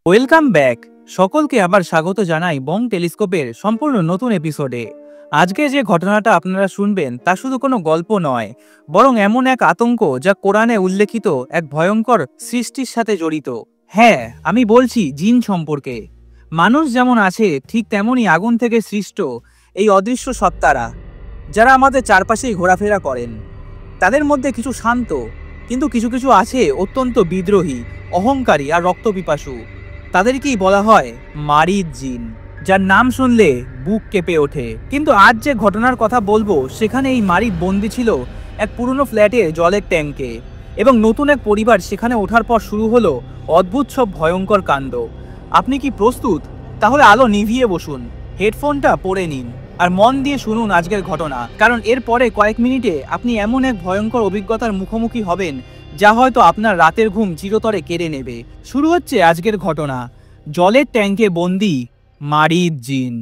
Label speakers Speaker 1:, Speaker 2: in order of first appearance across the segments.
Speaker 1: Welcome back. সকলকে আবার স্বাগত জানাই বং টেলিস্কোপের সম্পূর্ণ নতুন এপিসোডে। আজকে যে ঘটনাটা আপনারা শুনবেন তা শুধু কোনো গল্প নয়, বরং এমন এক আতঙ্ক যা কোরআনে উল্লেখিত এক ভয়ঙ্কর সৃষ্টির সাথে জড়িত। হ্যাঁ, আমি বলছি জিন সম্পর্কে। মানুষ যেমন আছে ঠিক তেমনই আগুন থেকে সৃষ্ট এই অদৃশ্য সত্তারা, যারা আমাদের চারপাশেই ঘোরাফেরা করেন। তাদের মধ্যে কিছু শান্ত, কিন্তু কিছু কিছু আছে অত্যন্ত বিদ্রোহী, অহংকারী আর রক্তপিপাসু। তাদেরকেই বলা হয় মারিদ জিন, যার নাম শুনলে বুক কেঁপে ওঠে। কিন্তু আজ যে ঘটনার কথা বলবো সেখানে এই মারিদ বন্দী ছিল এক পুরনো ফ্ল্যাটে জলের ট্যাঙ্কে, এবং নতুন এক পরিবার সেখানে ওঠার পর শুরু হলো অদ্ভুত সব ভয়ঙ্কর কাণ্ড। আপনি কি প্রস্তুত? তাহলে আলো নিভিয়ে বসুন, হেডফোনটা পরে নিন আর মন দিয়ে শুনুন আজকের ঘটনা, কারণ এর পরে কয়েক মিনিটে আপনি এমন এক ভয়ঙ্কর অভিজ্ঞতার মুখোমুখি হবেন যা হয়তো আপনার রাতের ঘুম চিরতরে কেড়ে নেবে। শুরু হচ্ছে আজকের ঘটনা, জলের ট্যাঙ্কে বন্দি মারিদ জিন।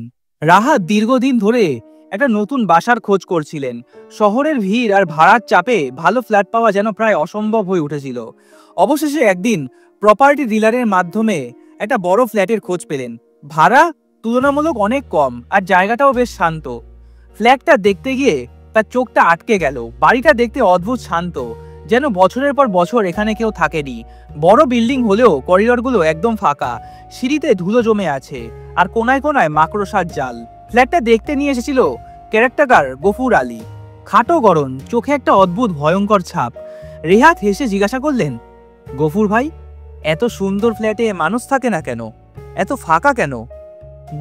Speaker 1: রাহাত দীর্ঘদিন ধরে একটা নতুন বাসার খোঁজ করছিলেন। শহরের ভিড় আর ভাড়ার চাপে ভালো ফ্ল্যাট পাওয়া যেন প্রায় অসম্ভব হয়ে উঠেছিল। অবশেষে একদিন প্রপার্টি ডিলারের মাধ্যমে একটা বড় ফ্ল্যাটের খোঁজ পেলেন। ভাড়া তুলনামূলক অনেক কম আর জায়গাটাও বেশ শান্ত। ফ্ল্যাটটা দেখতে গিয়ে তার চোখটা আটকে গেল। বাড়িটা দেখতে অদ্ভুত শান্ত, যেন বছরের পর বছর এখানে কেউ থাকেনি। বড় বিল্ডিং হলেও করিডরগুলো একদম ফাঁকা, সিঁড়িতে ধুলো জমে আছে আর কোনায় কোনায় মাকড়সার জাল। ফ্ল্যাটটা দেখতে নিয়ে এসেছিল ক্যারেক্টার গফুর আলী। খাটো গড়ন, চোখে একটা অদ্ভুত ভয়ঙ্কর ছাপ। রেহাত হেসে জিজ্ঞাসা করলেন, গফুর ভাই, এত সুন্দর ফ্ল্যাটে মানুষ থাকে না কেন? এত ফাঁকা কেন?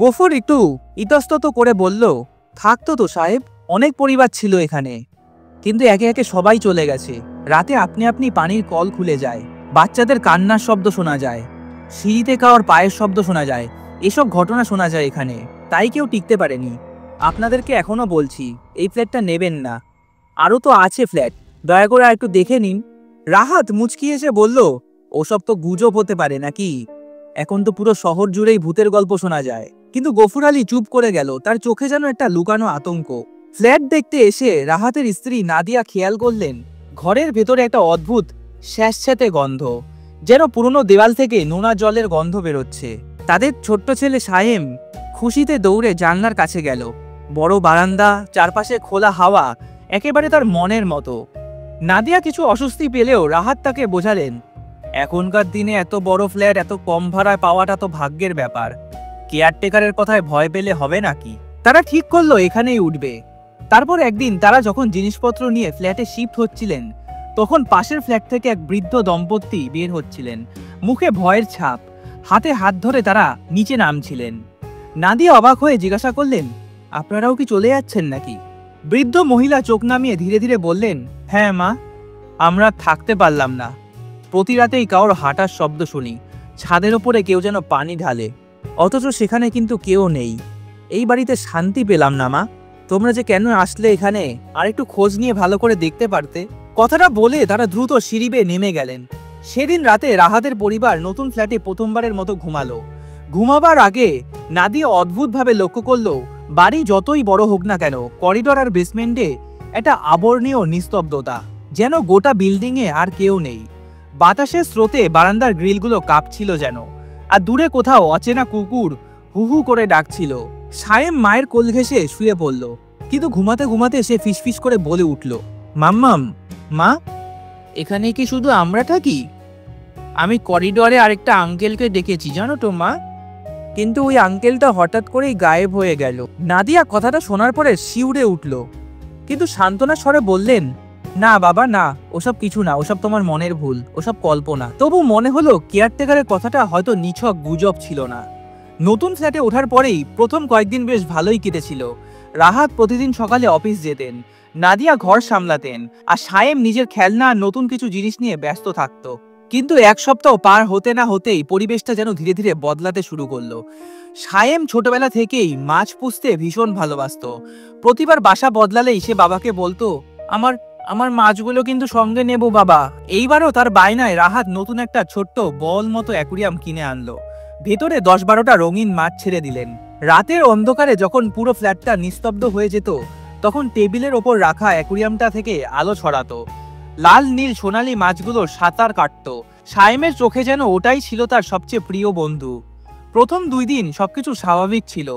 Speaker 1: গফুর একটু ইতস্তত করে বলল, থাকতো তো সাহেব, অনেক পরিবার ছিল এখানে, কিন্তু একে একে সবাই চলে গেছে। রাতে আপনি আপনি পানির কল খুলে যায়, বাচ্চাদের কান্নার শব্দ শোনা যায়, সিঁড়িতে কারোর পায়ের শব্দ শোনা যায়। এসব ঘটনা শোনা যায় এখানে, তাই কেউ টিকতে পারেনি। আপনাদেরকে এখনো বলছি, এই ফ্ল্যাটটা নেবেন না। আরও তো আছে ফ্ল্যাট, দয়া করে আর একটু দেখে নিন। রাহাত মুচকি এসে বলল, ওসব তো গুজব হতে পারে নাকি? এখন তো পুরো শহর জুড়েই ভূতের গল্প শোনা যায়। কিন্তু গফুর আলী চুপ করে গেল, তার চোখে যেন একটা লুকানো আতঙ্ক। ফ্ল্যাট দেখতে এসে রাহাতের স্ত্রী নাদিয়া খেয়াল করলেন ঘরের ভেতরে একটা অদ্ভুত স্যাঁতস্যাঁতে গন্ধ, যেন পুরনো দেওয়াল থেকে নোনা জলের গন্ধ বেরোচ্ছে। তাদের ছোট্ট ছেলে সায়েম খুশিতে দৌড়ে জানলার কাছে গেল। বড় বারান্দা, চারপাশে খোলা হাওয়া, একেবারে তার মনের মতো। নাদিয়া কিছু অস্বস্তি পেলেও রাহাত তাকে বোঝালেন, এখনকার দিনে এত বড় ফ্ল্যাট এত কম ভাড়ায় পাওয়াটা তো ভাগ্যের ব্যাপার। কেয়ারটেকারের কথায় ভয় পেলে হবে নাকি? তারা ঠিক করলো এখানেই উঠবে। তারপর একদিন তারা যখন জিনিসপত্র নিয়ে ফ্ল্যাটে শিফট হচ্ছিলেন, তখন পাশের ফ্ল্যাট থেকে এক বৃদ্ধ দম্পতি বের হচ্ছিলেন, মুখে ভয়ের ছাপ। হাতে হাত ধরে তারা নিচে নামছিলেন। নাদিয়া অবাক হয়ে জিজ্ঞাসা করলেন, আপনারাও কি চলে যাচ্ছেন নাকি? বৃদ্ধ মহিলা চোখ নামিয়ে ধীরে ধীরে বললেন, হ্যাঁ মা, আমরা থাকতে পারলাম না। প্রতি রাতেই কারোর হাঁটার শব্দ শুনি, ছাদের ওপরে কেউ যেন পানি ঢালে, অথচ সেখানে কিন্তু কেউ নেই। এই বাড়িতে শান্তি পেলাম না মা। তোমরা যে কেন আসলে এখানে, আর একটু খোঁজ নিয়ে ভালো করে দেখতে পারতে। কথাটা বলে তারা দ্রুত সিঁড়ি বেয়ে নেমে গেলেন। সেদিন রাতে রাহাতের পরিবার নতুন ফ্ল্যাটে প্রথমবারের মতো ঘুমালো। ঘুমাবার আগে নাদিয়া অদ্ভুতভাবে লক্ষ্য করলো, বাড়ি যতই বড় হোক না কেন, করিডর আর বেসমেন্টে একটা আবর্ণীয় নিস্তব্ধতা, যেন গোটা বিল্ডিংয়ে আর কেউ নেই। বাতাসের স্রোতে বারান্দার গ্রিলগুলো কাঁপছিল যেন, আর দূরে কোথাও অচেনা কুকুর হু হু করে ডাকছিল। সায়েম মায়ের কোল ঘেঁষে শুয়ে পড়ল, কিন্তু ঘুমাতে ঘুমাতে সে ফিসফিস করে বলে উঠল, মাম্মাম, মা, এখানে কি শুধু আমরা থাকি? আমি করিডরে আরেকটা আঙ্কেলকে ডেকেছি জানো তো মা, কিন্তু ওই আঙ্কেলটা হঠাৎ করেই গায়েব হয়ে গেল। নাদিয়া কথাটা শোনার পরে শিউরে উঠল, কিন্তু সান্ত্বনা স্বরে বললেন, না বাবা না, ওসব কিছু না, ওসব তোমার মনের ভুল, ওসব কল্পনা। তবু মনে হলো কেয়ারটেকারের কথাটা হয়তো নিছক গুজব ছিল না। নতুন ফ্ল্যাটে ওঠার পরেই প্রথম কয়েকদিন বেশ ভালোই কেটেছিল। রাহাত প্রতিদিন সকালে অফিস যেতেন, নাদিয়া ঘর সামলাতেন, আর সায়েম নিজের খেলনা আর নতুন কিছু জিনিস নিয়ে ব্যস্ত থাকতো। কিন্তু এক সপ্তাহ পার হতে না হতেই পরিবেশটা যেন ধীরে ধীরে বদলাতে শুরু করলো। সায়েম ছোটবেলা থেকেই মাছ পুষতে ভীষণ ভালোবাসতো। প্রতিবার বাসা বদলালেই সে বাবাকে বলতো, আমার আমার মাছগুলো কিন্তু সঙ্গে নেব বাবা। এইবারও তার বায়নায় রাহাত নতুন একটা ছোট্ট বল মতো অ্যাকুরিয়াম কিনে আনলো। ভেতরে 10-12টা রঙিন মাছ ছেড়ে দিলেন। রাতের অন্ধকারে যখন পুরো ফ্ল্যাটটা নিস্তব্ধ হয়ে যেত, তখন টেবিলের ওপর রাখা অ্যাকুরিয়ামটা থেকে আলো ছড়াতো। লাল নীল সোনালী মাছগুলো সাঁতার কাটতো, সায়েমের চোখে যেন ওটাই ছিল তার সবচেয়ে প্রিয় বন্ধু। প্রথম 2 দিন সবকিছু স্বাভাবিক ছিল,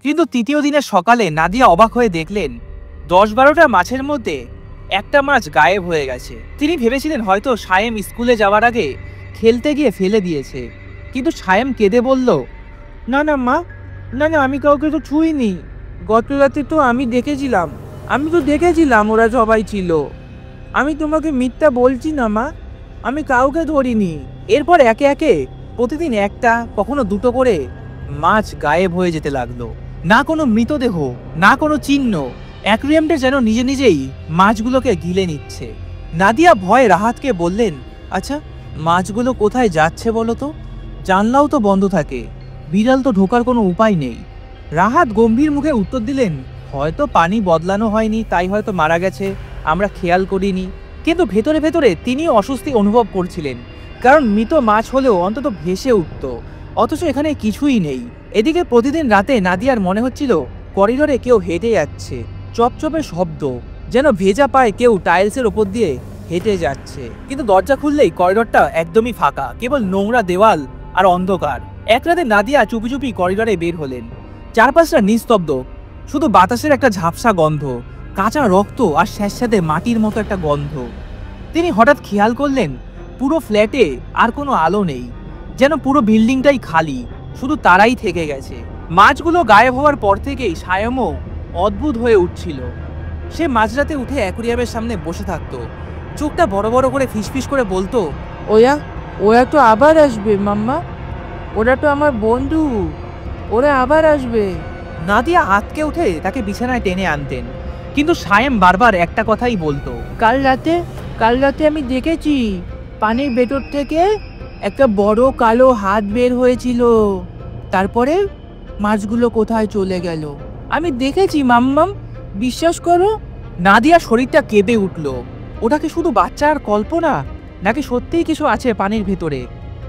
Speaker 1: কিন্তু তৃতীয় দিনের সকালে নাদিয়া অবাক হয়ে দেখলেন 10-12টা মাছের মধ্যে একটা মাছ গায়েব হয়ে গেছে। তিনি ভেবেছিলেন হয়তো সায়েম স্কুলে যাওয়ার আগে খেলতে গিয়ে ফেলে দিয়েছে, কিন্তু সায়েম কেঁদে বলল, না না মা, না না, আমি কাউকে তো ছুঁইনি। গত রাতে তো আমি দেখেছিলাম ওরা সবাই ছিল। আমি তোমাকে মিথ্যা বলছি না মা, আমি কাউকে ধরিনি। এরপর একে একে প্রতিদিন একটা, কখনো 2টো করে মাছ গায়েব হয়ে যেতে লাগলো। না কোনো মৃতদেহ, না কোনো চিহ্ন। অ্যাকুয়ারিয়ামটা যেন নিজে নিজেই মাছগুলোকে গিলে নিচ্ছে। নাদিয়া ভয়ে রাহাতকে বললেন, আচ্ছা মাছগুলো কোথায় যাচ্ছে বলো তো? জানলাও তো বন্ধ থাকে, বিড়াল তো ঢোকার কোনো উপায় নেই। রাহাত গম্ভীর মুখে উত্তর দিলেন, হয়তো পানি বদলানো হয়নি, তাই হয়তো মারা গেছে, আমরা খেয়াল করিনি। কিন্তু ভেতরে ভেতরে তিনি অস্বস্তি অনুভব করছিলেন, কারণ মৃত মাছ হলেও অন্তত ভেসে উঠত, অথচ এখানে কিছুই নেই। এদিকে প্রতিদিন রাতে নাদিয়ার মনে হচ্ছিল করিডোরে কেউ হেঁটে যাচ্ছে, চপচপে শব্দ, যেন ভেজা পায়ে কেউ টাইলসের ওপর দিয়ে হেঁটে যাচ্ছে। কিন্তু দরজা খুললেই করিডোরটা একদমই ফাঁকা, কেবল নোংরা দেওয়াল আর অন্ধকার। এক রাতে নাদিয়া চুপি চুপি করিডোরে বের হলেন। চারপাশটা নিস্তব্ধ, শুধু বাতাসের একটা ঝাপসা গন্ধ, কাঁচা রক্ত আর স্যাঁতস্যাঁতে মাটির মতো একটা গন্ধ। তিনি হঠাৎ খেয়াল করলেন পুরো ফ্ল্যাটে আর কোনো আলো নেই, যেন পুরো বিল্ডিংটাই খালি, শুধু তারাই থেকে গেছে। মাছগুলো গায়েব হওয়ার পর থেকেই সায়মও অদ্ভুত হয়ে উঠছিল। সে মাঝরাতে উঠে অ্যাকুয়ারিয়ামের সামনে বসে থাকতো, চোখটা বড় বড় করে ফিসফিস করে বলতো,
Speaker 2: ওরা ওরা তো আবার আসবে মাম্মা, ওরা তো আমার বন্ধু, ওরা আবার আসবে।
Speaker 1: নাদিয়া আঁতকে উঠে তাকে বিছানায় টেনে আনতেন, কিন্তু সায়েম বারবার একটা কথাই বলতো,
Speaker 2: কাল রাতে আমি দেখেছি পানির ভেতর থেকে একটা বড় কালো হাত বের হয়েছিল, তারপরে মাছগুলো কোথায় চলে গেল। আমি দেখেছি মাম্মাম, বিশ্বাস করো।
Speaker 1: নাদিয়া শরীরটা কেঁপে উঠল। ওটা কি শুধু বাচ্চার কল্পনা, নাকি সত্যিই কিছু আছে পানির ভেতরে?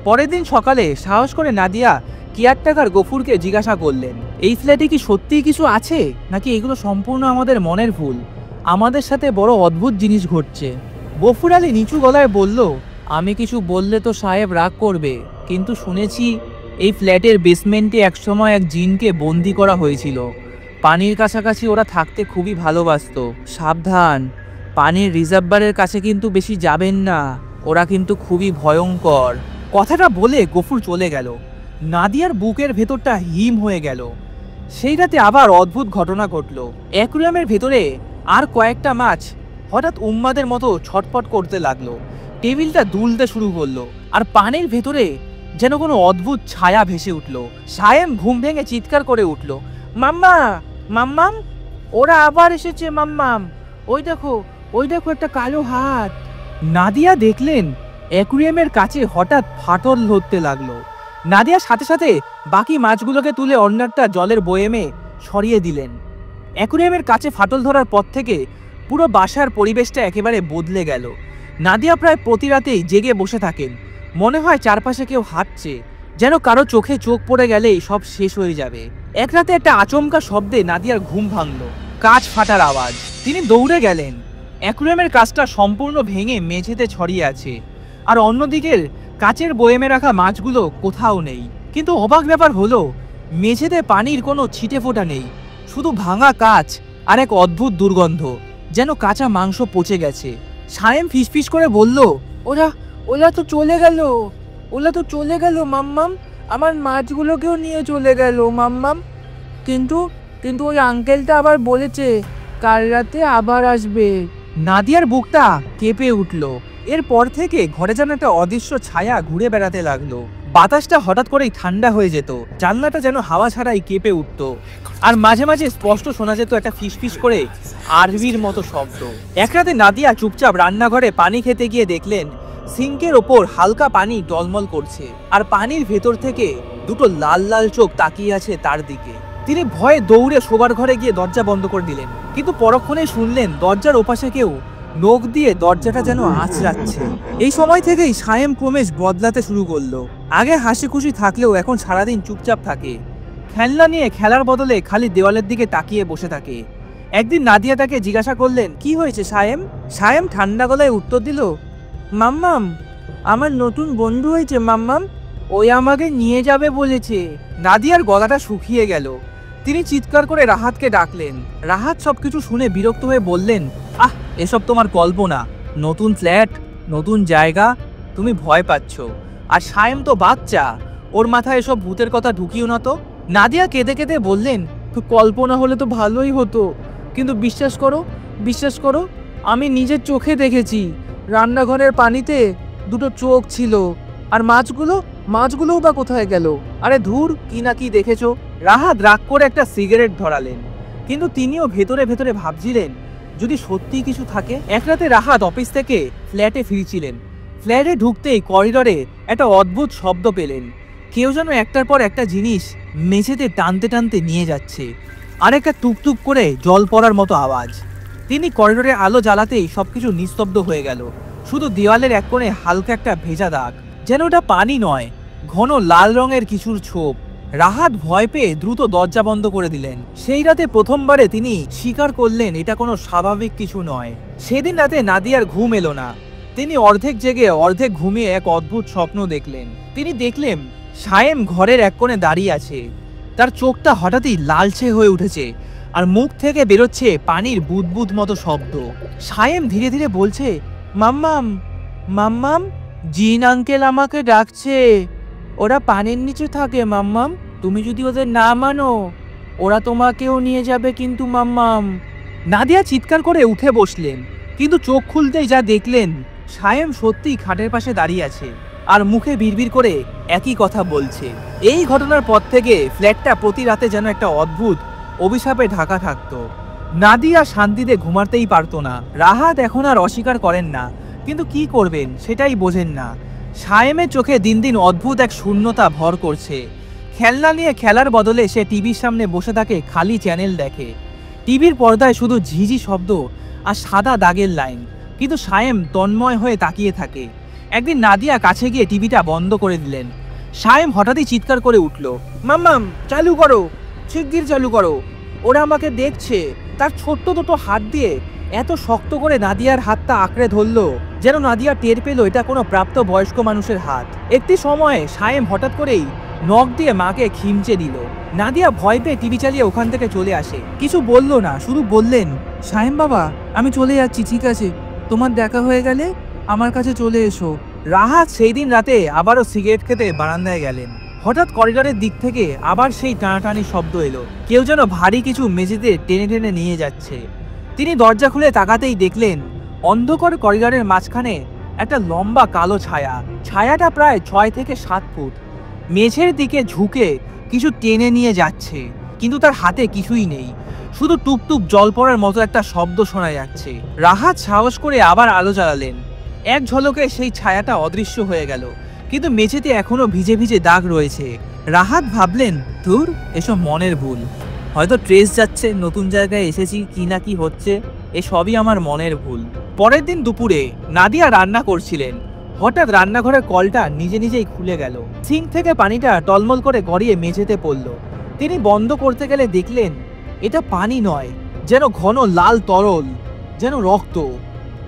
Speaker 1: পরের দিন সকালে সাহস করে নাদিয়া কেয়ারটেকার গফুরকে জিজ্ঞাসা করলেন, এই ফ্ল্যাটে কি সত্যিই কিছু আছে, নাকি এগুলো সম্পূর্ণ আমাদের মনের ভুল? আমাদের সাথে বড় অদ্ভুত জিনিস ঘটছে। গফুর আলী নিচু গলায় বলল, আমি কিছু বললে তো সাহেব রাগ করবে, কিন্তু শুনেছি এই ফ্ল্যাটের বেসমেন্টে একসময় এক জিনকে বন্দি করা হয়েছিল। পানির কাছাকাছি ওরা থাকতে খুবই ভালোবাসতো। সাবধান, পানির রিজার্ভারের কাছে কিন্তু বেশি যাবেন না, ওরা কিন্তু খুবই ভয়ঙ্কর। কথাটা বলে গফুর চলে গেল। নাদিয়ার বুকের ভেতরটা হিম হয়ে গেল। সেই রাতে আবার অদ্ভুত ঘটনা ঘটল। অ্যাকুয়ারিয়ামের ভেতরে আর কয়েকটা মাছ হঠাৎ উন্মাদের মতো ছটফট করতে লাগলো। টেবিলটা দুলতে শুরু করলো, আর পানির ভেতরে যেন কোনো অদ্ভুত ছায়া ভেসে উঠল। সায়েম ঘুম ভেঙে চিৎকার করে উঠল,
Speaker 2: মাম্মা, মাম্মাম, ওরা আবার এসেছে মাম্মাম, ওই দেখো একটা কালো হাত।
Speaker 1: নাদিয়া দেখলেন অ্যাকুয়ারিয়ামের কাছে হঠাৎ ফাটল ধরতে লাগলো। নাদিয়া সাথে সাথে বাকি মাছগুলোকে তুলে অন্য একটা জলের বয়েমে সরিয়ে দিলেন। অ্যাকুয়ারিয়ামের কাছে ফাটল ধরার পর থেকে পুরো বাসার পরিবেশটা একেবারে বদলে গেল। নাদিয়া প্রায় প্রতি রাতেই জেগে বসে থাকেন, মনে হয় চারপাশে কেউ হাঁটছে, যেন কারো চোখে চোখ পড়ে গেলেই সব শেষ হয়ে যাবে। এক রাতে একটা আচমকা শব্দে নাদিয়ার ঘুম ভাঙল, কাঁচ ফাটার আওয়াজ। তিনি দৌড়ে গেলেন। অ্যাকুয়ারিয়ামের কাঁচটা সম্পূর্ণ ভেঙে মেঝেতে ছড়িয়ে আছে, আর অন্যদিকের কাচের বয়েমে রাখা মাছগুলো কোথাও নেই। কিন্তু অবাক ব্যাপার হলো, মেঝেতে পানির কোনো ছিটে ফোঁটা নেই, শুধু ভাঙা কাচ আর এক অদ্ভুত দুর্গন্ধ, যেন কাঁচা মাংস পচে গেছে। সায়েম ফিসফিস করে বলল,
Speaker 2: ওরা ওরা তো চলে গেল মাম্মাম, আমার মাছগুলোকেও নিয়ে চলে গেল মাম্মাম। কিন্তু কিন্তু ওই আঙ্কেলটা আবার বলেছে কাল রাতে আবার আসবে।
Speaker 1: নাদিয়ার বুকটা কেঁপে উঠল। এরপর থেকে ঘরে যেন একটা অদৃশ্য ছায়া ঘুরে বেড়াতে লাগলো। বাতাসটা হঠাৎ করেই ঠান্ডা হয়ে যেত, জানলাটা যেন হাওয়া ছাড়াই কেঁপে উঠত, আর মাঝে মাঝে স্পষ্ট শোনা যেত একটা ফিসফিস করে আরবির মতো শব্দ। এক রাতে নাদিয়া চুপচাপ রান্নাঘরে পানি খেতে গিয়ে দেখলেন সিঙ্কের ওপর হালকা পানি টলমল করছে, আর পানির ভেতর থেকে দুটো লাল লাল চোখ তাকিয়ে আছে তার দিকে। তিনি ভয়ে দৌড়ে শোবার ঘরে গিয়ে দরজা বন্ধ করে দিলেন, কিন্তু পরক্ষণেই শুনলেন দরজার ওপাশে কেউ নখ দিয়ে দরজাটা যেন আঁচড়াচ্ছে। এই সময় থেকেই সায়েম ক্রমেশ বদলাতে শুরু করলো। আগে হাসি খুশি থাকলেও এখন সারাদিন চুপচাপ থাকে, খেলনা নিয়ে খেলার বদলে খালি দেওয়ালের দিকে তাকিয়ে বসে থাকে। একদিন নাদিয়া তাকে জিজ্ঞাসা করলেন, কি হয়েছে সায়েম? সায়েম ঠান্ডা গলায় উত্তর দিল,
Speaker 2: মাম্মাম, আমার নতুন বন্ধু হয়েছে মাম্মাম, ওই আমাকে নিয়ে যাবে বলেছে।
Speaker 1: নাদিয়ার গলাটা শুকিয়ে গেল। তিনি চিৎকার করে রাহাতকে ডাকলেন। রাহাত সবকিছু শুনে বিরক্ত হয়ে বললেন, আহ, এসব তোমার কল্পনা। নতুন ফ্ল্যাট, নতুন জায়গা, তুমি ভয় পাচ্ছ। আর সায়েম তো বাচ্চা, ওর মাথায় এসব ভূতের কথা ঢুকিও না তো। নাদিয়া কেঁদে কেঁদে বললেন,
Speaker 2: তো কল্পনা হলে তো ভালোই হতো, কিন্তু বিশ্বাস করো, আমি নিজের চোখে দেখেছি রান্নাঘরের পানিতে দুটো চোখ ছিল। আর মাছগুলোও বা কোথায় গেল?
Speaker 1: আরে ধুর, কি না কি দেখেছো। রাহাত রাগ করে একটা সিগারেট ধরালেন, কিন্তু তিনিও ভেতরে ভেতরে ভাবছিলেন যদি সত্যি কিছু থাকে। এক রাতে রাহাত অফিস থেকে ফ্ল্যাটে ফিরছিলেন। ফ্ল্যাটে ঢুকতেই করিডরে একটা অদ্ভুত শব্দ পেলেন। কেউ যেন একটার পর একটা জিনিস মেঝেতে টানতে টানতে নিয়ে যাচ্ছে, আর একটা টুকটুক করে জল পড়ার মতো আওয়াজ। তিনি করিডোরে আলো জ্বালাতেই সবকিছু নিস্তব্ধ হয়ে গেল। শুধু দেওয়ালের এক কোণে হালকা একটা ভেজা দাগ, যেন ওটা পানি নয়, ঘন লাল রঙের কিছুর ছোপ। রাহাত ভয় পেয়ে দ্রুত দরজা বন্ধ করে দিলেন। সেই রাতে প্রথমবারে তিনি স্বীকার করলেন এটা কোনো স্বাভাবিক কিছু নয়। সেদিন রাতে নাদিয়ার ঘুম এলো না। তিনি অর্ধেক জেগে অর্ধেক ঘুমিয়ে এক অদ্ভুত স্বপ্ন দেখলেন। তিনি দেখলেন সায়েম ঘরের এক কোণে দাঁড়িয়ে আছে। তার চোখটা হঠাৎই লালচে হয়ে উঠেছে, আর মুখ থেকে বেরোচ্ছে পানির বুদবুদ মতো শব্দ। সায়েম ধীরে ধীরে বলছে,
Speaker 2: মাম্মাম, মাম্মাম, জিন আঙ্কেল আমাকে ডাকছে। ওরা পানির নিচে থাকে মাম্মাম, তুমি যদি ওদের না মানো ওরা তোমাকেও নিয়ে যাবে কিন্তু মাম্মাম।
Speaker 1: নাদিয়া চিৎকার করে উঠে বসলেন, কিন্তু চোখ খুলতেই যা দেখলেন, সায়েম সত্যিই খাটের পাশে দাঁড়িয়ে আছে আর মুখে বিড়বিড় করে একই কথা বলছে। এই ঘটনার পর থেকে ফ্ল্যাটটা প্রতি রাতে যেন একটা অদ্ভুত অভিশাপে ঢাকা থাকতো। নাদিয়া শান্তিতে ঘুমাতেই পারতো না। রাহাত এখন আর অস্বীকার করেন না, কিন্তু কি করবেন সেটাই বোঝেন না। সায়েমের চোখে দিন দিন অদ্ভুত এক শূন্যতা ভর করছে। খেলনা নিয়ে খেলার বদলে সে টিভির সামনে বসে থাকে, খালি চ্যানেল দেখে। টিভির পর্দায় শুধু ঝিঝি শব্দ আর সাদা দাগের লাইন, কিন্তু সায়েম তন্ময় হয়ে তাকিয়ে থাকে। একদিন নাদিয়া কাছে গিয়ে টিভিটা বন্ধ করে দিলেন। সায়েম হঠাৎই চিৎকার করে উঠল,
Speaker 2: মাম্মাম, চালু করো, শিগগির চালু করো, ওরা আমাকে দেখছে।
Speaker 1: তার ছোট্ট দুটো হাত দিয়ে এত শক্ত করে নাদিয়ার হাতটা আঁকড়ে ধরলো যেন নাদিয়া টের পেল এটা কোনো প্রাপ্ত বয়স্ক মানুষের হাত। একটি সময়ে সায়েম হঠাৎ করেই নখ দিয়ে মাকে খিমচে দিল। নাদিয়া ভয় পেয়ে টিভি চালিয়ে ওখান থেকে চলে আসে। কিছু বলল না, শুধু বললেন,
Speaker 2: সায়েম বাবা, আমি চলে যাচ্ছি, ঠিক আছে? তোমার দেখা হয়ে গেলে আমার কাছে চলে এসো।
Speaker 1: রাহাত সেই দিন রাতে আবারও সিগারেট খেতে বারান্দায় গেলেন। হঠাৎ করিডোরের দিক থেকে আবার সেই টানাটানি শব্দ এলো। কেউ যেন ভারী কিছু মেঝেতে টেনে টেনে নিয়ে যাচ্ছে। তিনি দরজা খুলে তাকাতেই দেখলেন অন্ধকার করিডোরের মাঝখানে একটা লম্বা কালো ছায়া। ছায়াটা প্রায় 6 থেকে 7 ফুট মেঝের দিকে ঝুঁকে কিছু টেনে নিয়ে যাচ্ছে, কিন্তু তার হাতে কিছুই নেই, শুধু টুপটুপ জল পড়ার মতো একটা শব্দ শোনা যাচ্ছে। রাহাত সাহস করে আবার আলো জ্বালালেন। এক ঝলকে সেই ছায়াটা অদৃশ্য হয়ে গেল, কিন্তু মেঝেতে এখনো ভিজে ভিজে দাগ রয়েছে। রাহাত ভাবলেন, ধুর, এসব মনের ভুল, হয়তো ট্রেস যাচ্ছে, নতুন জায়গায় এসেছি, কি না কি হচ্ছে, এসবই আমার মনের ভুল। পরের দিন দুপুরে নাদিয়া রান্না করছিলেন। হঠাৎ রান্নাঘরের কলটা নিজে নিজেই খুলে গেল। সিঙ্ক থেকে পানিটা টলমল করে গড়িয়ে মেঝেতে পড়ল। তিনি বন্ধ করতে গেলে দেখলেন এটা পানি নয়, যেন ঘন লাল তরল, যেন রক্ত।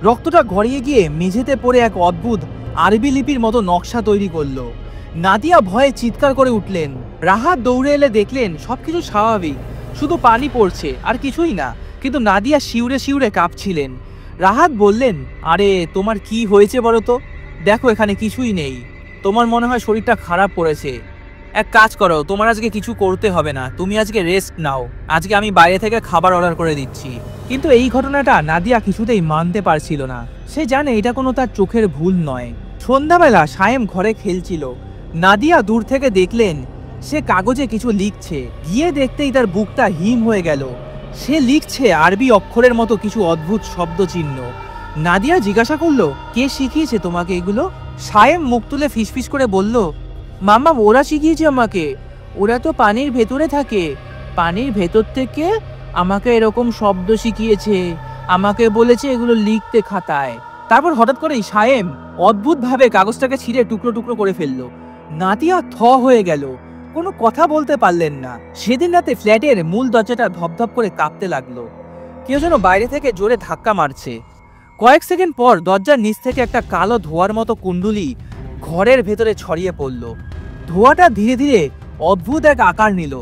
Speaker 1: রক্তটা গড়িয়ে গিয়ে মেঝেতে পড়ে এক অদ্ভুত আরবি লিপির মতো নকশা তৈরি করলো। নাদিয়া ভয়ে চিৎকার করে উঠলেন। রাহাত দৌড়ে এলে দেখলেন সবকিছু স্বাভাবিক, শুধু পানি পড়ছে আর কিছুই না, কিন্তু নাদিয়া শিউরে শিউরে কাঁপছিলেন। রাহাত বললেন, আরে তোমার কি হয়েছে বলো তো? দেখো এখানে কিছুই নেই, তোমার মনে হয় শরীরটা খারাপ করেছে। এক কাজ করো, তোমার আজকে কিছু করতে হবে না, তুমি আজকে রেস্ট নাও, আজকে আমি বাইরে থেকে খাবার অর্ডার করে দিচ্ছি। কিন্তু এই ঘটনাটা নাদিয়া কিছুতেই মানতে পারছিল না। সে জানে এটা কোনো তার চোখের ভুল নয়। সন্ধ্যাবেলা সায়েম ঘরে খেলছিল। নাদিয়া দূর থেকে দেখলেন সে কাগজে কিছু লিখছে। গিয়ে দেখতেই তার বুকটা হিম হয়ে গেল। সে লিখছে আরবি অক্ষরের মতো কিছু অদ্ভুত শব্দ চিহ্ন। নাদিয়া জিজ্ঞাসা করলো, কে শিখিয়েছে তোমাকে এগুলো? সায়েম মুখ তুলে ফিসফিস করে বলল,
Speaker 2: মাম্মা, ওরা শিখিয়েছে আমাকে। ওরা তো পানির ভেতরে থাকে, পানির ভেতর থেকে আমাকে এরকম শব্দ শিখিয়েছে, আমাকে বলেছে এগুলো লিখতে খাতায়।
Speaker 1: তারপর হঠাৎ করেই সায়েম অদ্ভুতভাবে কাগজটাকে ছিঁড়ে টুকরো টুকরো করে ফেললো। নাদিয়া থ হয়ে গেল, কোনো কথা বলতে পারলেন না। সেদিন রাতে ফ্ল্যাটের মূল দরজাটা ধপধপ করে কাঁপতে লাগলো। কেউ যেন বাইরে থেকে জোরে ধাক্কা মারছে। কয়েক সেকেন্ড পর দরজার নিচ থেকে একটা কালো ধোঁয়ার মতো কুণ্ডুলি ঘরের ভেতরে ছড়িয়ে পড়ল। ধোঁয়াটা ধীরে ধীরে অদ্ভুত এক আকার নিল,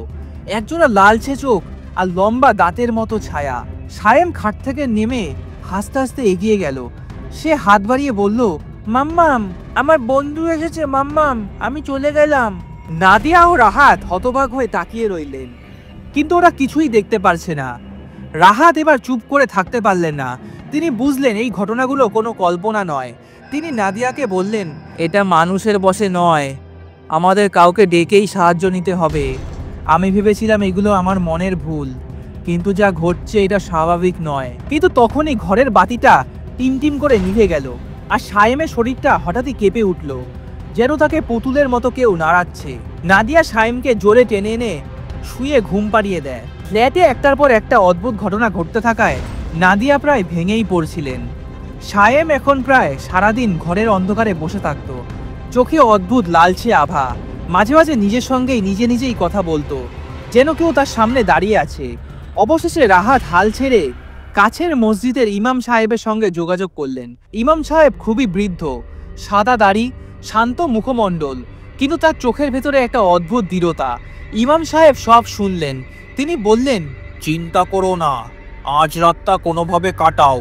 Speaker 1: একজোড়া লালচে চোখ আর লম্বা দাঁতের মতো ছায়া। সায়েম খাট থেকে নেমে হাসতে হাসতে এগিয়ে গেল। সে হাত বাড়িয়ে বলল, মাম্মাম, আমার বন্ধু এসেছে মাম্মাম, আমি চলে গেলাম। নাদিয়া ও রাহাত হতবাক হয়ে তাকিয়ে রইলেন, কিন্তু ওরা কিছুই দেখতে পারছে না। রাহাত এবার চুপ করে থাকতে পারলেন না। তিনি বুঝলেন এই ঘটনাগুলো কোনো কল্পনা নয়। তিনি নাদিয়াকে বললেন, এটা মানুষের বশে নয়, আমাদের কাউকে ডেকেই সাহায্য নিতে হবে। আমি ভেবেছিলাম এগুলো আমার মনের ভুল, কিন্তু যা ঘটছে এটা স্বাভাবিক নয়। কিন্তু তখনই ঘরের বাতিটা টিমটিম করে নিভে গেল, আর সায়েমের শরীরটা হঠাৎই কেঁপে উঠল, যেন তাকে পুতুলের মতো কেউ নাড়াচ্ছে। নাদিয়া সায়েমকে জোরে টেনে এনে শুয়ে ঘুম পাড়িয়ে দেয়। ফ্ল্যাটে একটার পর একটা অদ্ভুত ঘটনা ঘটতে থাকায় নাদিয়া প্রায় ভেঙেই পড়ছিলেন। সায়েম এখন প্রায় সারাদিন ঘরের অন্ধকারে বসে থাকত, চোখে অদ্ভুত লালচে আভা। মাঝে মাঝে নিজের সঙ্গেই নিজে নিজেই কথা বলতো, যেন কেউ তার সামনে দাঁড়িয়ে আছে। অবশেষে রাহাত হাল ছেড়ে কাছের মসজিদের ইমাম সাহেবের সঙ্গে যোগাযোগ করলেন। ইমাম সাহেব খুবই বৃদ্ধ, সাদা দাড়ি, শান্ত মুখমণ্ডল, কিন্তু তার চোখের ভেতরে একটা অদ্ভুত দৃঢ়তা। ইমাম সাহেব সব শুনলেন। তিনি বললেন, চিন্তা করো না, আজ রাতটা কোনোভাবে কাটাও,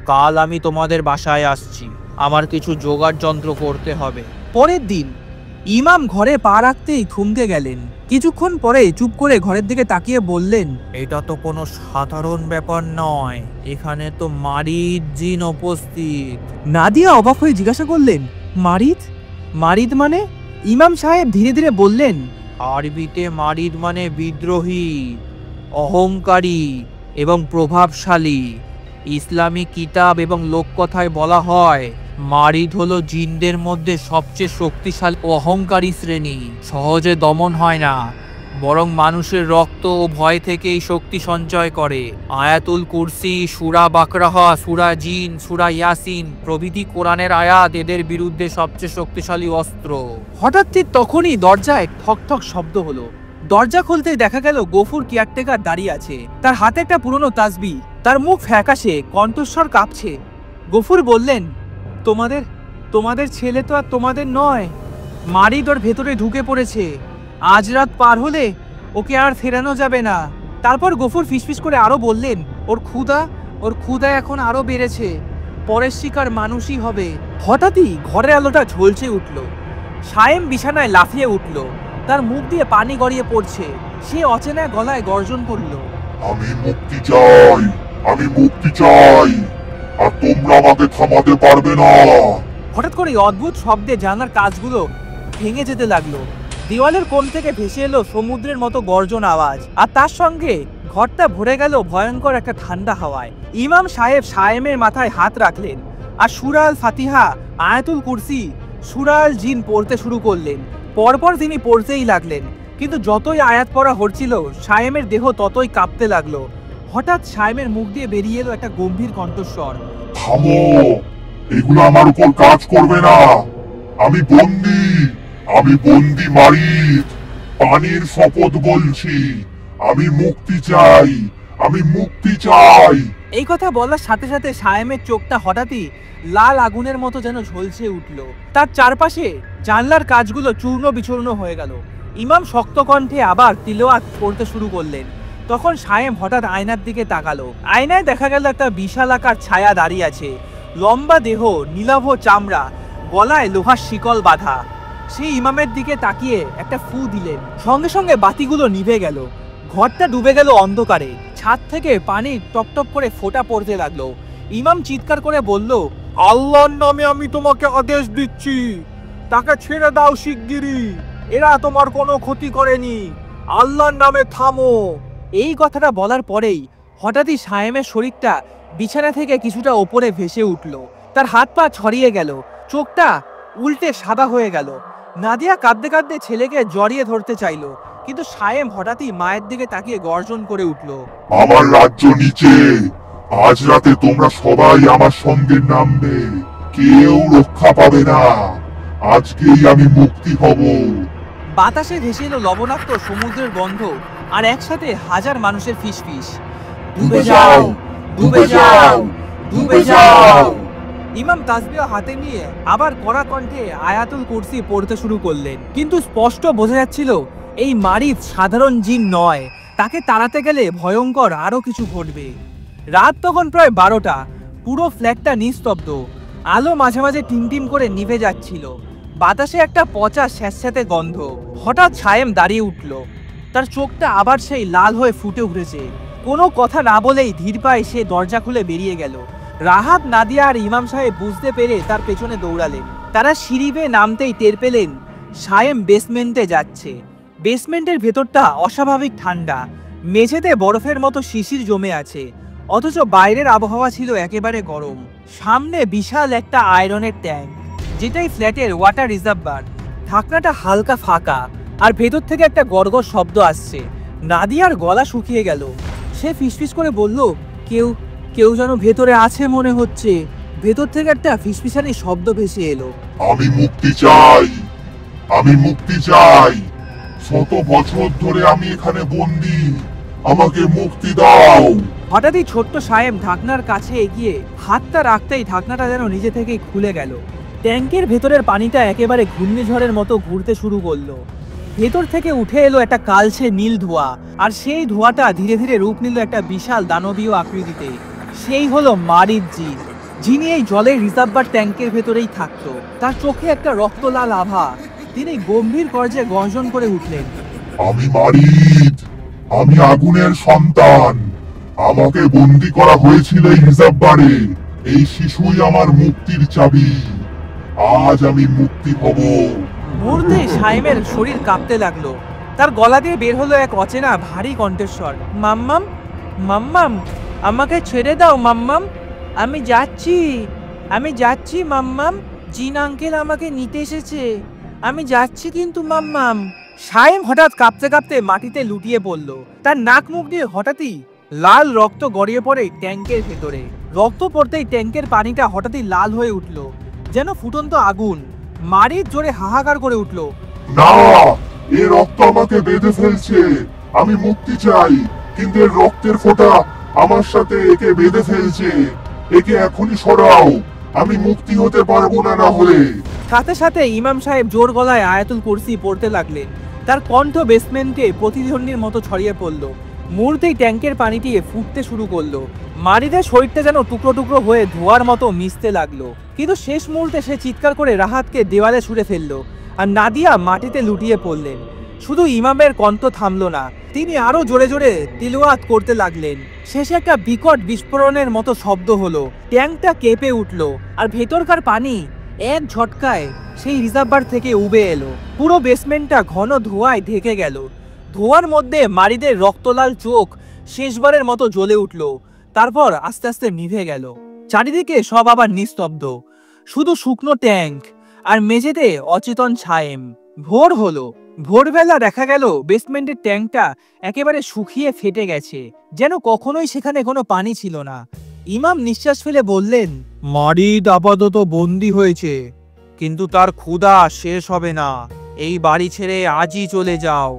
Speaker 1: কাল আমি তোমাদের বাসায় আসছি। আমার কিছু জোগাড় যন্ত্র করতে হবে। পরের দিন ইমাম ঘরে পা রাখতেই থমকে গেলেন। কিছুক্ষণ পরে চুপ করে ঘরের দিকে তাকিয়ে বললেন, এটা তো কোনো সাধারণ ব্যাপার নয়, এখানে তো মারিদ জিন উপস্থিত। নাদিয়া অবাক হয়ে জিজ্ঞাসা করলেন, মারিদ? মারিদ মানে? ইমাম সাহেব ধীরে ধীরে বললেন, আরবিতে মারিদ মানে বিদ্রোহী, অহংকারী এবং প্রভাবশালী। ইসলামী কিতাব এবং লোককথায় বলা হয় মারিদ হলো জিনদের মধ্যে সবচেয়ে শক্তিশালী ও অহংকারী শ্রেণী। সহজে দমন হয় না, বরং মানুষের রক্ত ও ভয় থেকেই শক্তি সঞ্চয় করে। আয়াতুল কুরসি, সূরা বাকরাহ, সূরা জিন, সূরা ইয়াসিন প্রভৃতি কোরআনের আয়াত এদের বিরুদ্ধে সবচেয়ে শক্তিশালী অস্ত্র। হঠাৎ ঠিক তখনই দরজায় ঠক ঠক শব্দ হলো। দরজা খুলতেই দেখা গেল গফুর কেয়ারটেকার দাঁড়িয়ে আছে, তার হাতে একটা পুরনো তাসবি, তার মুখ ফ্যাকাশে, কণ্ঠস্বর কাঁপছে। গফুর বললেন, তোমাদের ছেলে তো আর তোমাদের নয়, মারিদ ওর ভেতরে ঢুকে পড়েছে। আজ রাত পার হলে ওকে আর ফেরানো যাবে না। তারপর গফুর ফিসফিস করে আরো বললেন, ওর ক্ষুধা এখন আরো বেড়েছে, পরের শিকার মানুষই হবে। হঠাৎই ঘরের আলোটা ঝলসে উঠল। সায়েম বিছানায় লাফিয়ে উঠল, তার মুখ দিয়ে পানি গড়িয়ে পড়ছে। সে অচেনা গলায় গর্জন করল,
Speaker 3: আমি মুক্তি চাই, আমি মুক্তি চাই, আর তোমরা আমাকে থামাতে পারবে না।
Speaker 1: হঠাৎ করে অদ্ভুত শব্দে জানালার কাঁচগুলো ভেঙে যেতে লাগলো। দেওয়ালের কোণ থেকে ভেসে এলো সমুদ্রের মতো গর্জন আওয়াজ, আর তার সঙ্গে ঘরটা ভরে গেল ভয়ঙ্কর একটা ঠান্ডা হাওয়ায়। ইমাম সাহেব সায়েমের মাথায় হাত রাখলেন আর সূরা আল ফাতিহা, আয়াতুল কুরসি, সূরা আল জিন পড়তে শুরু করলেন। পরপর তিনি পড়তেই লাগলেন, কিন্তু যতই আয়াত পড়া হচ্ছিল সায়েমের দেহ ততই কাঁপতে লাগলো। হঠাৎ সায়েমের মুখ দিয়ে বেরিয়ে এলো একটা গম্ভীর কণ্ঠস্বর,
Speaker 3: থামো, এগুলো আমার উপর কাজ করবে না। আমি বন্দি মারিদ, পানির শপথ বলছি, আমি মুক্তি চাই, আমি মুক্তি চাই।
Speaker 1: এই কথা বলার সাথে সাথে সায়েমের চোখটা হঠাৎই লাল আগুনের মতো যেন ঝলসে উঠল। তার চারপাশে জানলার কাঁচগুলো চূর্ণ বিচূর্ণ হয়ে গেল। ইমাম শক্ত কণ্ঠে আবার তিলাওয়াত করতে শুরু করলেন। তখন সায়েম হঠাৎ আয়নার দিকে তাকালো। আয়নায় দেখা গেল একটা বিশালাকার ছায়া দাঁড়িয়ে আছে, লম্বা দেহ, নীলাভ চামড়া, গলায় লোহার শিকল বাঁধা। সেই ইমামের দিকে তাকিয়ে একটা ফু দিলেন, সঙ্গে সঙ্গে বাতিগুলো নিভে গেল। ঘরটা ডুবে গেল অন্ধকারে। ছাদ থেকে পানি টপটপ করে ফোঁটা পড়তে লাগলো। ইমাম চিৎকার করে বলল, আল্লাহর নামে আমি তোমাকে আদেশ দিচ্ছি, তাকে ছেড়ে দাও শিগগিরই, এরা তোমার কোনো ক্ষতি করেনি, আল্লাহর নামে থামো। এই কথাটা বলার পরেই হঠাৎই সায়েমের শরীরটা বিছানা থেকে কিছুটা ওপরে ভেসে উঠল। তার হাত পা ছড়িয়ে গেল, চোখটা উল্টে সাদা হয়ে গেল। নাদিয়া কাঁদতে কাঁদতে ছেলেকে জড়িয়ে ধরতে চাইল, কিন্তু সায়েম হঠাৎই মায়ের দিকে তাকিয়ে গর্জন করে উঠল,
Speaker 3: আমার রাজ্য নিচে, আজ রাতে তোমরা সবাই আমার সঙ্গে নামবে, কেউ রক্ষা পাবে না, আজকেই আমি মুক্তি হব।
Speaker 1: বাতাসে ভেসে এলো লবণাক্ত সমুদ্রের গন্ধ, আর একসাথে হাজার মানুষের ফিসফিস, ডুবে যাও, ডুবে যাও, ডুবে যাও। ইমাম তাসবিহ হাতে নিয়ে আবার কড়া কণ্ঠে আয়াতুল কুরসি পড়তে শুরু করলেন, কিন্তু স্পষ্ট বোঝা যাচ্ছিল এই মারিদ সাধারণ জিন নয়, তাকে তাড়াতে গেলে ভয়ঙ্কর আরো কিছু ঘটবে। রাত তখন প্রায় 12টা, পুরো ফ্ল্যাটটা নিস্তব্ধ, আলো মাঝে মাঝে টিমটিম করে নিভে যাচ্ছিল, বাতাসে একটা পচা স্যাঁতস্যাঁতে গন্ধ। হঠাৎ সায়েম দাঁড়িয়ে উঠল, তার চোখটা আবার সেই লাল হয়ে ফুটে উঠেছে। কোনো কথা না বলেই ধীর পায়ে সে দরজা খুলে বেরিয়ে গেল। রাহাত, নাদিয়া আর ইমাম সাহেব বুঝতে পেরে তার পেছনে দৌড়ালেন। তারা সিঁড়ি বেয়ে নামতেই টের পেলেন সায়েম বেসমেন্টে যাচ্ছে। বেসমেন্টের ভেতরটা অস্বাভাবিক ঠান্ডা, মেঝেতে বরফের মতো শিশির জমে আছে, অথচ বাইরের আবহাওয়া ছিল একেবারে গরম। সামনে বিশাল একটা আয়রনের ট্যাঙ্ক, যেটাই ফ্ল্যাটের ওয়াটার রিজার্ভার। ঢাকনাটা হালকা ফাঁকা, আর ভেতর থেকে একটা গড়গড় শব্দ আসছে। নাদিয়ার গলা শুকিয়ে গেল, সে ফিসফিস করে বলল, কেউ কেউ যেন ভেতরে আছে মনে হচ্ছে। ভেতর থেকে একটা ফিসফিসানি শব্দ ভেসে এলো।
Speaker 3: আমি মুক্তি চাই, আমি মুক্তি চাই। শত বছর ধরে আমি এখানে বন্দি, আমাকে মুক্তি দাও।
Speaker 1: হঠাৎই ছোট্ট সায়েম ঢাকনার কাছে এগিয়ে হাতটা রাখতেই ঢাকনাটা যেন নিজে থেকেই খুলে গেল। ট্যাঙ্কের ভেতরের পানিটা একেবারে ঘূর্ণিঝড়ের মতো ঘুরতে শুরু করলো। ভেতর থেকে উঠে এলো একটা কালচে নীল ধোঁয়া, আর সেই ধোঁয়াটা ধীরে ধীরে রূপ নিল একটা বিশাল দানবীয় আকৃতিতে। সেই হলো মারিদ জিন, যিনি এই জলের রিজার্ভার ট্যাঙ্কের ভেতরেই থাকতো। তার চোখে একটা রক্তলাল আভা। তিনি গম্ভীর গর্জে গর্জন করে উঠলেন,
Speaker 3: আমি মারিদ, আমি আগুনের সন্তান। আমাকে বন্দি করা হয়েছিল এই রিজার্ভারে। এই শিশুই আমার মুক্তির চাবি। আজ আমি মুক্তি হব।
Speaker 1: মুহূর্তে সায়েমের শরীর কাঁপতে লাগলো। তার গলা দিয়ে বের হলো এক অচেনা ভারী কণ্ঠস্বর, মাম্মাম, মাম্মাম, আমাকে ছেড়ে দাও মাম্মাম, আমি যাচ্ছি, আমি যাচ্ছি মাম্মাম, জিন আঙ্কেল আমাকে নিতে এসেছে, আমি যাচ্ছি কিন্তু মাম্মাম। সায়েম হঠাৎ কাঁপতে কাঁপতে মাটিতে লুটিয়ে পড়ল। তার নাক মুখ দিয়ে হঠাৎই লাল রক্ত গড়িয়ে পড়ে ট্যাঙ্কের ভেতরে। রক্ত পড়তেই ট্যাঙ্কের পানিটা হঠাৎই লাল হয়ে উঠল, যেন ফুটন্ত আগুন। মারিদ জোরে হাহাকার করে উঠল,
Speaker 3: না, এ রক্ত আমাকে বেঁধে ফেলছে। আমি মুক্তি চাই, কিন্তু এর রক্তের ফোঁটা আমার সাথে একে বেঁধে ফেলছে। একে এখনই সরাও, আমি মুক্তি হতে পারবো না না হলে।
Speaker 1: সাথে সাথে ইমাম সাহেব জোর গলায় আয়াতুল কুরসি পড়তে লাগলেন। তার কণ্ঠ বেসমেন্টে প্রতিধ্বনির মতো ছড়িয়ে পড়ল। মুহূর্তেই ট্যাঙ্কের পানিটি ফুটতে শুরু করলো। মারিদের শরীরটা যেন টুকরো টুকরো হয়ে ধোয়ার মতো মিশতে লাগলো। কিন্তু শেষ মুহূর্তে সে চিৎকার করে রাহাতকে দেওয়ালে ছুঁড়ে ফেললো, আর নাদিয়া মাটিতে লুটিয়ে পড়লেন। শুধু ইমামের কণ্ঠ থামলো না, তিনি আরো জোরে জোরে তিলাওয়াত করতে লাগলেন। শেষে একটা বিকট বিস্ফোরণের মতো শব্দ হলো, ট্যাঙ্কটা কেঁপে উঠলো, আর ভেতরকার পানি এক ঝটকায় সেই রিজার্ভার থেকে উবে এলো। পুরো বেসমেন্টটা ঘন ধোঁয়ায় ঢেকে গেল। ধোঁয়ার মধ্যে মারিদের রক্তলাল চোখ শেষবারের মতো জ্বলে উঠল, তারপর আস্তে আস্তে নিভে গেল। চারিদিকে সব আবার নিস্তব্ধ, শুধু শুকনো ট্যাঙ্ক আর মেঝেতে অচেতন ছায়েম। ভোর হলো। ভোরবেলা দেখা গেল বেসমেন্টের ট্যাঙ্কটা একেবারে শুকিয়ে ফেটে গেছে, যেন কখনোই সেখানে কোনো পানি ছিল না। ইমাম নিঃশ্বাস ফেলে বললেন, মারিদ আপাতত বন্দী হয়েছে, কিন্তু তার ক্ষুধা শেষ হবে না। এই বাড়ি ছেড়ে আজই চলে যাও,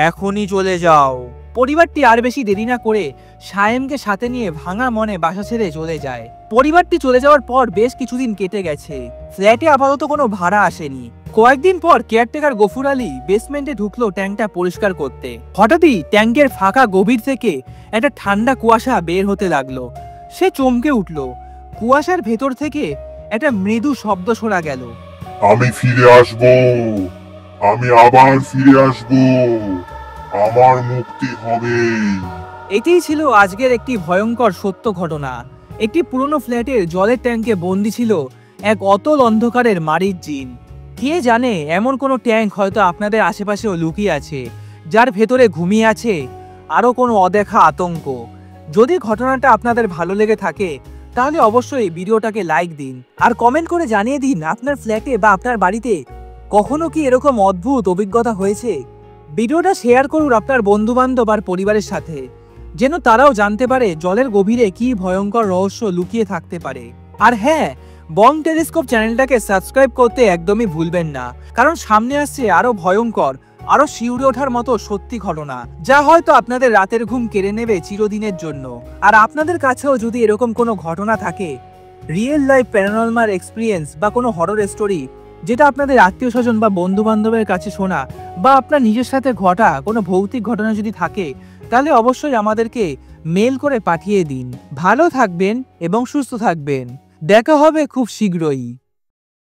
Speaker 1: এখনই চলে যাও। পরিবারটি আর বেশি দেরি না করে সায়েমকে সাথে নিয়ে ভাঙা মনে বাসা ছেড়ে চলে যায়। পরিবারটি চলে যাওয়ার পর বেশ কিছুদিন কেটে গেছে। ফ্ল্যাটে আপাতত কোনো ভাড়া আসেনি। কয়েকদিন পর কেয়ারটেকার গফুর আলী বেসমেন্টে ঢুকলো ট্যাঙ্কটা পরিষ্কার করতে। হঠাৎই ট্যাঙ্কের ফাঁকা গভীর থেকে একটা ঠান্ডা কুয়াশা বের হতে লাগলো। সে চমকে উঠল। কুয়াশার ভেতর থেকে একটা মৃদু শব্দ শোনা গেল,
Speaker 3: আমি ফিরে আসব, আমি আবার ফিরে আসব, আমার মুক্তি হবে।
Speaker 1: এটিই ছিল আজকের একটি ভয়ঙ্কর সত্য ঘটনা। একটি পুরনো ফ্ল্যাটের জলের ট্যাঙ্কে বন্দী ছিল এক অতল অন্ধকারের মারিদ জিন। কে জানে, এমন কোনো ট্যাঙ্ক হয়তো আপনাদের আশেপাশেও লুকিয়ে আছে, যার ভেতরে ঘুমিয়ে আছে আরও কোনো অদেখা আতঙ্ক। যদি ঘটনাটা আপনাদের ভালো লেগে থাকে তাহলে অবশ্যই ভিডিওটাকে লাইক দিন, আর কমেন্ট করে জানিয়ে দিন আপনার ফ্ল্যাটে বা আপনার বাড়িতে কখনো কি এরকম অদ্ভুত অভিজ্ঞতা হয়েছে। ভিডিওটা শেয়ার করুন আপনার বন্ধু বান্ধব আর পরিবারের সাথে, যেন তারাও জানতে পারে জলের গভীরে কি ভয়ঙ্কর রহস্য লুকিয়ে থাকতে পারে। আর হ্যাঁ, বং টেলিস্কোপ চ্যানেলটাকে সাবস্ক্রাইব করতে একদমই ভুলবেন না, কারণ সামনে আসছে আরো ভয়ঙ্কর, আরো শিউরে ওঠার মতো সত্যি ঘটনা, যা হয়তো আপনাদের রাতের ঘুম কেড়ে নেবে চিরদিনের জন্য। আর আপনাদের কাছেও যদি এরকম কোনো ঘটনা থাকে রিয়েল লাইফ প্যারানর্মাল এক্সপিরিয়েন্স বা কোনো হরর স্টোরি যেটা আপনাদের আত্মীয় স্বজন বা বন্ধু বান্ধবের কাছে শোনা বা আপনার নিজের সাথে ঘটা কোনো ভৌতিক ঘটনা যদি থাকে, তাহলে অবশ্যই আমাদেরকে মেল করে পাঠিয়ে দিন। ভালো থাকবেন এবং সুস্থ থাকবেন। দেখা হবে খুব শীঘ্রই।